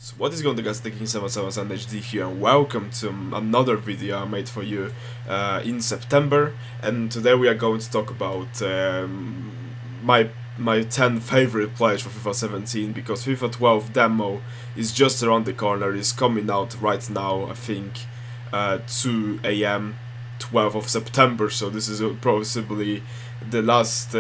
So what is going on, guys? Taking 77 HD here, and welcome to another video I made for you in September. And today we are going to talk about my 10 favorite players for FIFA 17, because FIFA 12 demo is just around the corner. It's coming out right now, I think 2 AM 12th of September, so this is possibly the last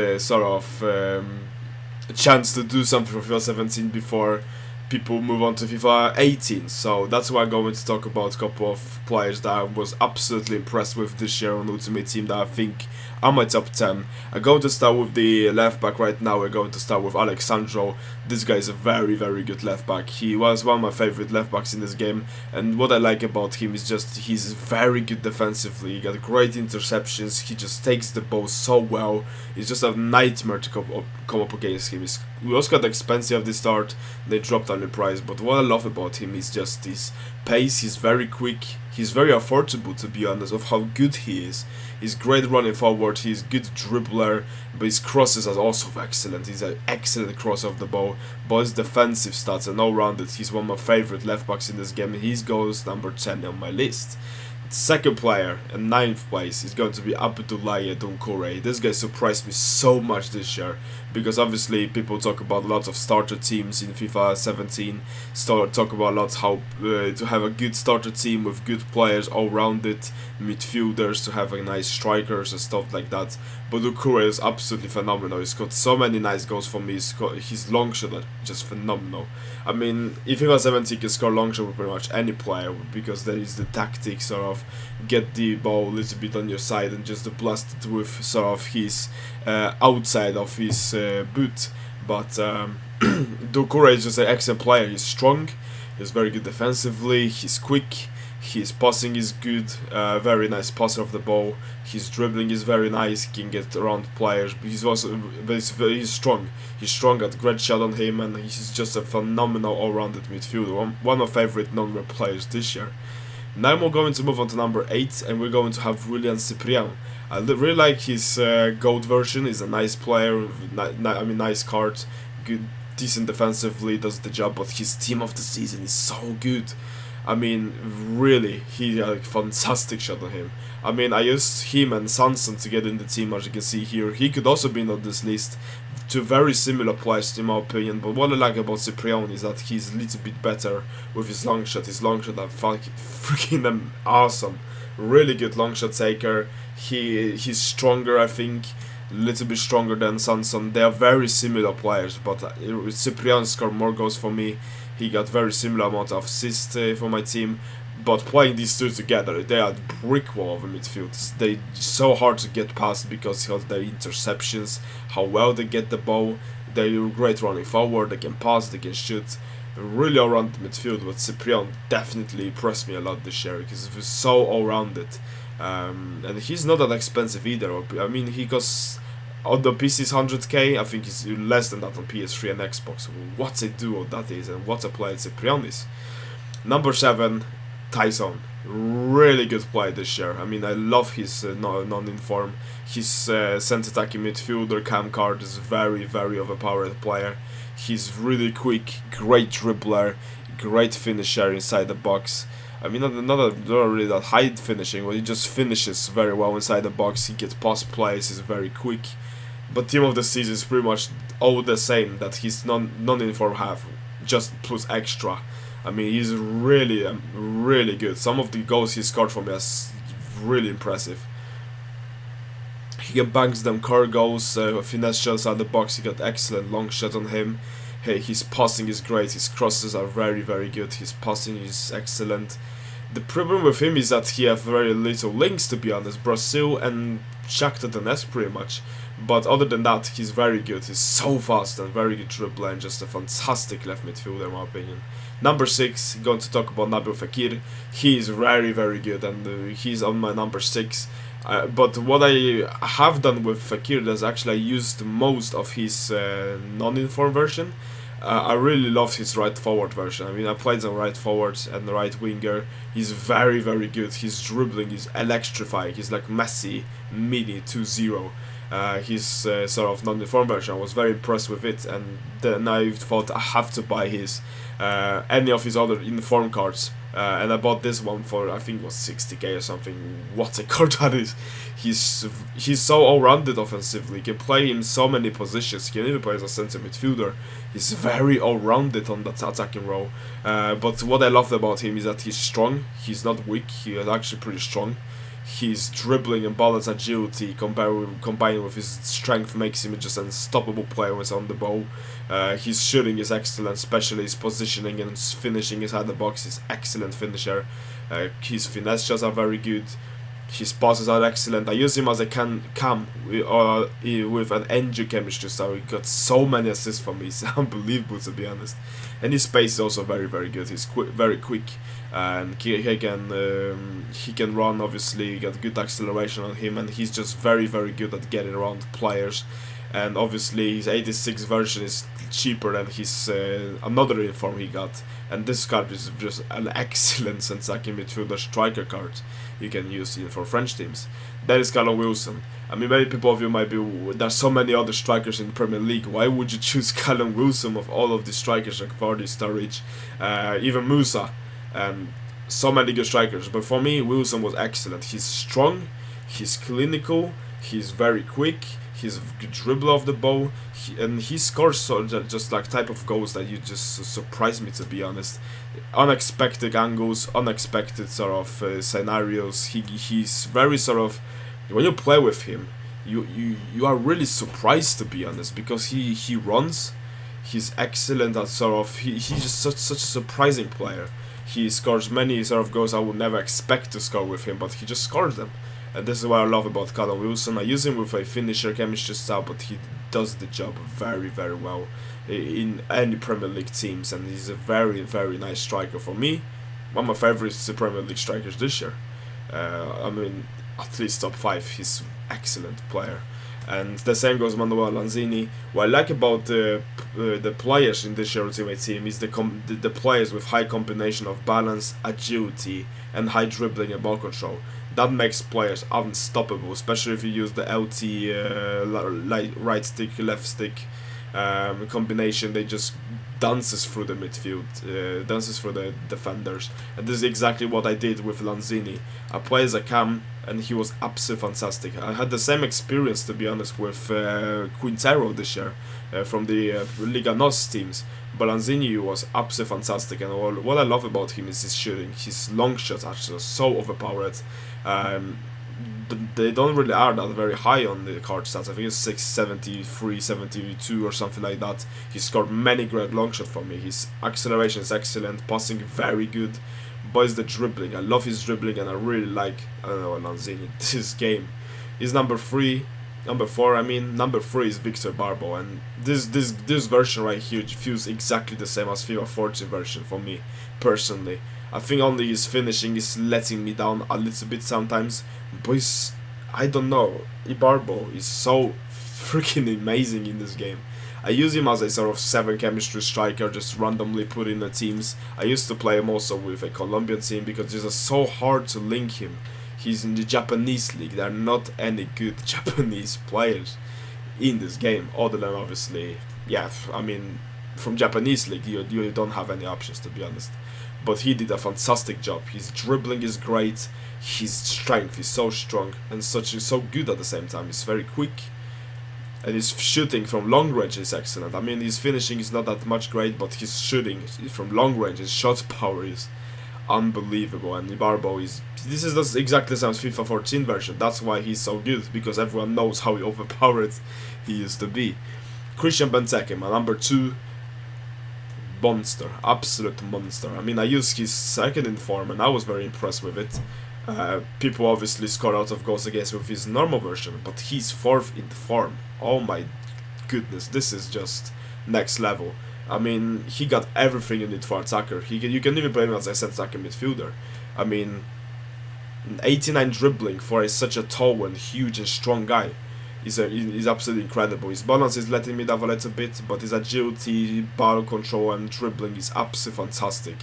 chance to do something for FIFA 17 before people move on to FIFA 18. So that's why I'm going to talk about a couple of players that I was absolutely impressed with this year on Ultimate Team that I think are my top 10. I'm going to start with the left back right now. We're going to start with Alexandro. This guy is a very, very good left back. He was one of my favorite left backs in this game, and what I like about him is just he's very good defensively. He got great interceptions. He just takes the ball so well. It's just a nightmare to come up against him. We also got expensive at the start. They dropped on the price, but what I love about him is just his pace. He's very quick. He's very affordable, to be honest, of how good he is. He's great running forward. He's good dribbler, but his crosses are also excellent. He's an excellent cross of the ball. But his defensive stats and all rounded, he's one of my favorite left backs in this game. And he goes number 10 on my list. Second player, in 9th place, is going to be Abdoulaye Doucouré. This guy surprised me so much this year, because obviously people talk about lots of starter teams in FIFA 17, talk about lots how to have a good starter team with good players, all-rounded midfielders, to have a nice strikers and stuff like that. But Doucouré is absolutely phenomenal. He's got so many nice goals for me. His long shot are just phenomenal. I mean, if FIFA 17 can score long shot with pretty much any player, because there is the tactic sort of get the ball a little bit on your side and just blast it with sort of his outside of his boot. But Doucouré is just an excellent player. He's strong, he's very good defensively, he's quick, his passing is good, very nice passer of the ball, his dribbling is very nice, he can get around players, but he's strong. He's strong, got great shot on him, and he's just a phenomenal all-rounded midfielder, one of my favorite non-rep players this year. Now we're going to move on to number 8, and we're going to have Willian Cyprien. I really like his gold version. He's a nice player, nice card, good, decent defensively, does the job, but his team of the season is so good. I mean, really, he had a fantastic shot on him. I mean, I used him and Sanson to get in the team, as you can see here. He could also be on this list. Two very similar players in my opinion, but what I like about Cyprien is that he's a little bit better with his long shot. His long shot are freaking awesome. Really good long shot taker. He's stronger, I think. A little bit stronger than Sanson. They are very similar players, but Cyprien scored more goals for me. He got very similar amount of assists for my team. But playing these two together, they are the brick wall of the midfield. They're so hard to get past because of their interceptions, how well they get the ball. They're great running forward, they can pass, they can shoot. Really all-rounded midfield, but Cyprien definitely impressed me a lot this year because he's so all-rounded. And he's not that expensive either. I mean, he costs on the PC is 100k, I think it's less than that on PS3 and Xbox. What a duo that is, and what a player Cyprien is. Number 7, Tyson. Really good play this year. I mean, I love his non-inform. His centre-attacking midfielder cam card is very, very overpowered player. He's really quick, great dribbler, great finisher inside the box. I mean, not really that high finishing, but he just finishes very well inside the box. He gets past plays, he's very quick. But team of the season is pretty much all the same that his non-inform have, just plus extra. I mean, he's really, really good. Some of the goals he scored for me are really impressive. He banks them core goals, finesse shots out the box. He got excellent long shot on him. Hey, his passing is great. His crosses are very, very good. His passing is excellent. The problem with him is that he has very little links, to be honest. Brazil and Shakhtar Donetsk pretty much. But other than that, he's very good. He's so fast and very good dribbler and just a fantastic left midfielder in my opinion. Number 6, going to talk about Nabil Fekir. He is very, very good, and he's on my number 6. But what I have done with Fekir is actually I used most of his non-inform version. I really love his right forward version. I mean, I played on right forward and right winger. He's very, very good. His dribbling is electrifying. He's like Messi Mini 2.0. his sort of non-uniform version. I was very impressed with it, and then I thought I have to buy his any of his other uniform cards. And I bought this one for, I think it was 60k or something. What a card that is! He's so all-rounded offensively. You can play him so many positions. He can even play as a centre midfielder. He's very all-rounded on that attacking role. But what I loved about him is that he's strong. He's not weak. He is actually pretty strong. His dribbling and balance agility combined with his strength makes him just an unstoppable player when he's on the ball. His shooting is excellent, especially his positioning and finishing inside the box is excellent finisher. His finesse shots are very good. His passes are excellent. I use him as a cam with an NG chemistry, so he got so many assists for me. It's unbelievable, to be honest. And his pace is also very, very good. He's very quick, and he can run. Obviously, you got good acceleration on him, and he's just very, very good at getting around players. And obviously, his 86 version is cheaper than his another uniform he got. And this card is just an excellent attacking midfielder striker card you can use for French teams. That is Callum Wilson. I mean, many people of you might be, there's so many other strikers in the Premier League. Why would you choose Callum Wilson of all of the strikers like Vardy, Sturridge, even Musa, and so many good strikers? But for me, Wilson was excellent. He's strong, he's clinical, he's very quick, he's a good dribbler of the ball, and he scores just like type of goals that you just surprise me, to be honest. Unexpected angles, unexpected sort of scenarios. He's very sort of, when you play with him, you are really surprised, to be honest, because he runs. He's excellent at sort of, he's just such a surprising player. He scores many sort of goals I would never expect to score with him, but he just scores them. And this is what I love about Callum Wilson. I use him with a finisher chemistry style, but he does the job very, very well in any Premier League teams, and he's a very, very nice striker for me. One of my favorite Premier League strikers this year. I mean, at least top 5. He's excellent player. And the same goes Manuel Lanzini. What I like about the players in this year Ultimate Team is the players with high combination of balance, agility, and high dribbling and ball control. That makes players unstoppable, especially if you use the LT right stick, left stick combination. They just dances through the midfield, dances through the defenders, and this is exactly what I did with Lanzini. I played as a cam, and he was absolutely fantastic. I had the same experience, to be honest, with Quintero this year from the Liga NOS teams, but Lanzini was absolutely fantastic, and what I love about him is his shooting. His long shots are just so overpowered. They don't really are that very high on the card stats. I think it's 673, 72 or something like that. He scored many great long shots for me. His acceleration is excellent, passing very good, but it's the dribbling. I love his dribbling, and I really like, I don't know, Lanzini. This game is number 4. I mean, number 3 is Victor Barbo, and this version right here feels exactly the same as FIFA 14 version for me personally. I think only his finishing is letting me down a little bit sometimes, but I don't know, Ibarbo is so freaking amazing in this game. I use him as a sort of 7 chemistry striker, just randomly put in the teams. I used to play him also with a Colombian team because it's so hard to link him. He's in the Japanese league. There are not any good Japanese players in this game, other than obviously, yeah, I mean, from Japanese league you don't have any options, to be honest. But he did a fantastic job. His dribbling is great, his strength is so strong, and so good at the same time. He's very quick, and his shooting from long range is excellent. I mean, his finishing is not that much great, but his shooting from long range, his shot power is unbelievable. And Ibarbo this is exactly the same as FIFA 14 version. That's why he's so good, because everyone knows how overpowered he used to be. Christian Benteke, my number 2. Monster, absolute monster. I mean, I used his second in form, and I was very impressed with it. People obviously score out of goals against with his normal version, but he's 4th in form. Oh my goodness, this is just next level. I mean, he got everything you need for attacker. You can even play him as a attacking midfielder. I mean, 89 dribbling for such a tall and huge and strong guy. He's absolutely incredible. His balance is letting me down a little bit, but his agility, ball control, and dribbling is absolutely fantastic.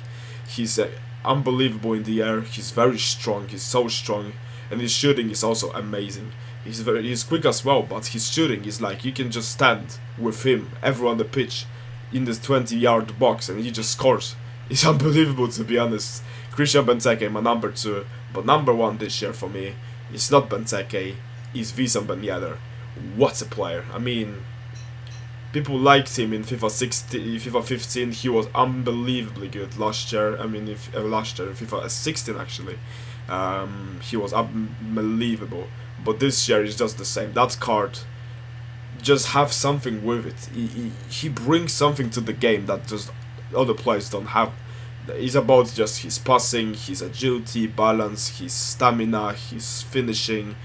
He's unbelievable in the air. He's very strong. He's so strong, and his shooting is also amazing. he's quick as well, but his shooting is like you can just stand with him everywhere on the pitch in this 20-yard box and he just scores. It's unbelievable, to be honest. Christian Benteke, my number 2, but number 1 this year for me, it's not Benteke, it's Wissam Ben Yedder. What a player. I mean, people liked him in FIFA 16, FIFA 15. He was unbelievably good last year. I mean, last year, FIFA 16 actually, he was unbelievable. But this year is just the same. That card just have something with it. He brings something to the game that just other players don't have. It's about just his passing, his agility, balance, his stamina, his finishing,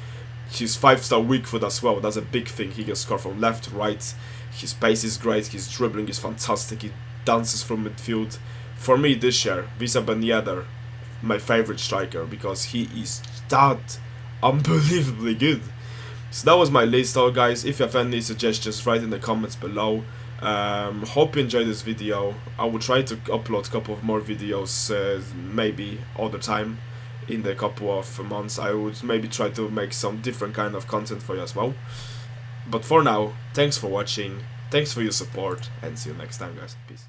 his 5-star weak foot as well. That's a big thing. He can score from left, right. His pace is great. His dribbling is fantastic. He dances from midfield. For me this year, Wissam Ben Yedder, my favorite striker, because he is that unbelievably good. So that was my list, all guys. If you have any suggestions, write in the comments below. Hope you enjoyed this video. I will try to upload a couple of more videos, maybe all the time in the couple of months. I would maybe try to make some different kind of content for you as well. But for now, thanks for watching, thanks for your support, and see you next time, guys. Peace.